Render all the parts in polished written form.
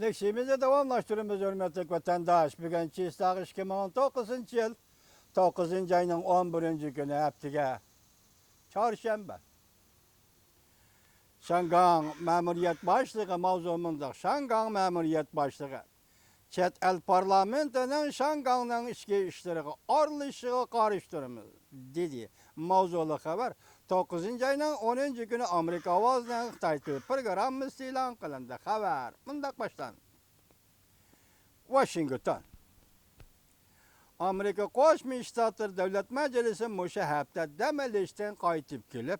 Leksimizi davamlaştırımız hürmetlik vatandaş. Bugün Çiğstağ 2019 yıl 9. ayının 11. günü haftiga çarşamba. Şangan Memuriyet Başlığı mavzumunda Şangan Memuriyet Başlığı Çet el parlamentinin Şangan'ın içki işleri arlışığı karıştırımız dedi. Mavzulu haber 9. ayının 10. günü Amerika avazının Xitay programı ilan kılındı. Haber bundak baştan. Washington. Amerika Qo'shma Shtatlar Davlat Majlisi musha hafta demelishdan qaytib kelib,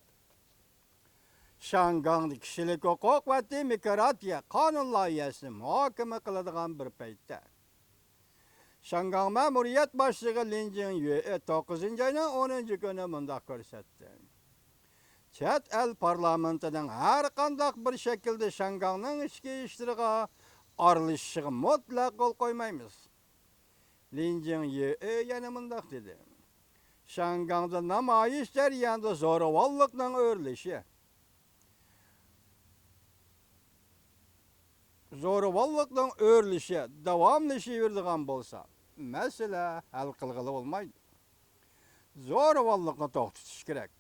Şangangda kishilik huquq va demokratiya qonun loyihasini muhokama qiladigan bir paytda Şangang Ma'muriyat boshlig'i Lin Jingyue 9 ayning 10 kuni mundaq ko'rsatdi. Chet el parlamentining har qanday bir shaklda Şangangning ichki ishlariga aralashishiga mutlaq qo'l qo'ymaymiz. Lin Jingyue yana mundaq dedi. Şangangda namoyish jarayonida zo'ravonlikning o'rlishi zo'ravonlikning o'rlishi davomlashaveradigan bo'lsa, masala hal qilg'ili bo'lmaydi. Zo'ravonlikni to'xtatish kerak.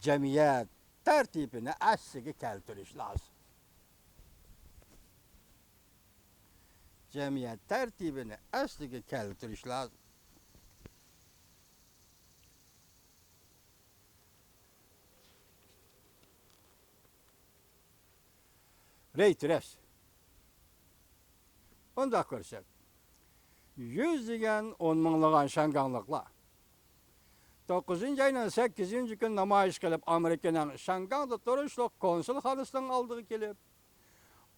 Jamiyat tartibini asliga keltirish lozim. Jamiyat tartibini asliga keltirish lozim. Reйтires. Onda ko'rsak, 100 degan 10 minglagan Şangangliklar 9 ayning 8 kun namoyish qilib, Amerikaning Şangangda turishliq konsulxonasining oldiga kelib,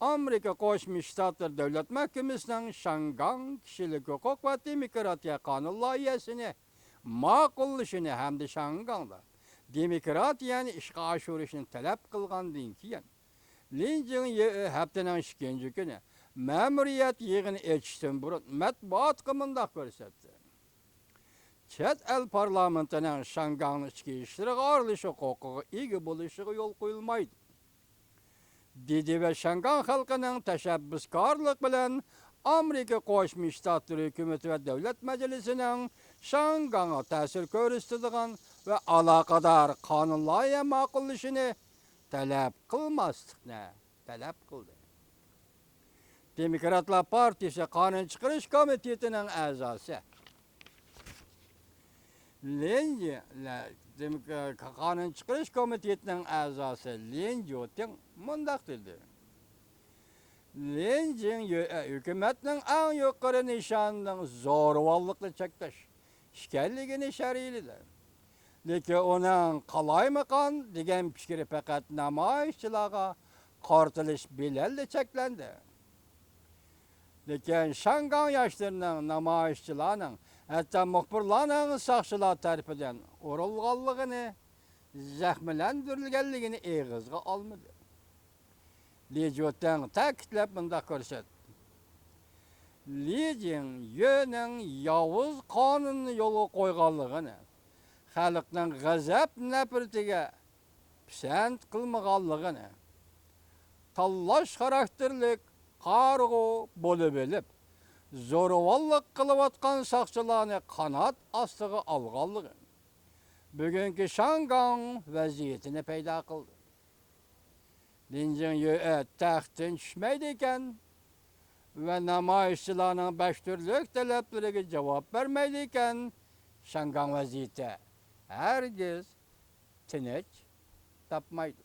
Amerika Qo'shma Shtatlar Davlat Mahkamasining Şangang kishilik huquq va demokratiya qonun loyihasini ma'qullashini hamda Şangangda demokratiyani ishga oshirishni talab qilgandan keyin Lin Jingyue haftaning 2 kuni ma'muriyat yig'ini etishdan burun matbuotga mundaq ko'rsatdi. Chet el parlamentining Şangangning ichki ishlariga aralashish huquqiga ega bo'lishiga yo'l qo'yilmaydi. Dedi ve Şangang xalqining tashabbuskorlik bilan Amerika Qo'shma Shtatlar hukumati va davlat majlisining Şangangga ta'sir ko'rsatadigan va aloqador qonun loyiha ma'qullashini talab qilmaslikni talab qildi. Demokratlar Partiyasi Qonun chiqarish komitetining a'zosi Qonun chiqarish komitetining a'zosi Lin Jiting mundaq dedi. Lin Jingyue hukumatning eng yuqori nishonining zo'ravonlikni cheklash ekanligini ishorayladi. Lekin uning qalaymiqon degan fikri faqat namoyishchilarga qartilish bilan cheklandi. Lekin Şangang yoshlarining namoyishchilarning hatto muxbirlarning soqchilar tarafidan urilganligini, zaxmlantirilganligini eg'izga olmadi. Li Jiting ta'kidlab bundaq ko'rsatdi. Li Jingyuening yovuz qonunni yo'lga qo'yganligini, xalqning g'azab nafratiga pisand qilmaganligini, tanlash xarakterlik qarg'u bo'lib olib, zo'ravonlik qilayotgan soqchilarni qanot ostiga olganligi bugungi Şangang vaziyatini paydo qildi. Lin Jingyue taxtdan tushmaydi ekan va namoyishchilarning bashturlik talablariga javob bermaydi ekan, Şangang vaziyati hargiz tinch topmaydi.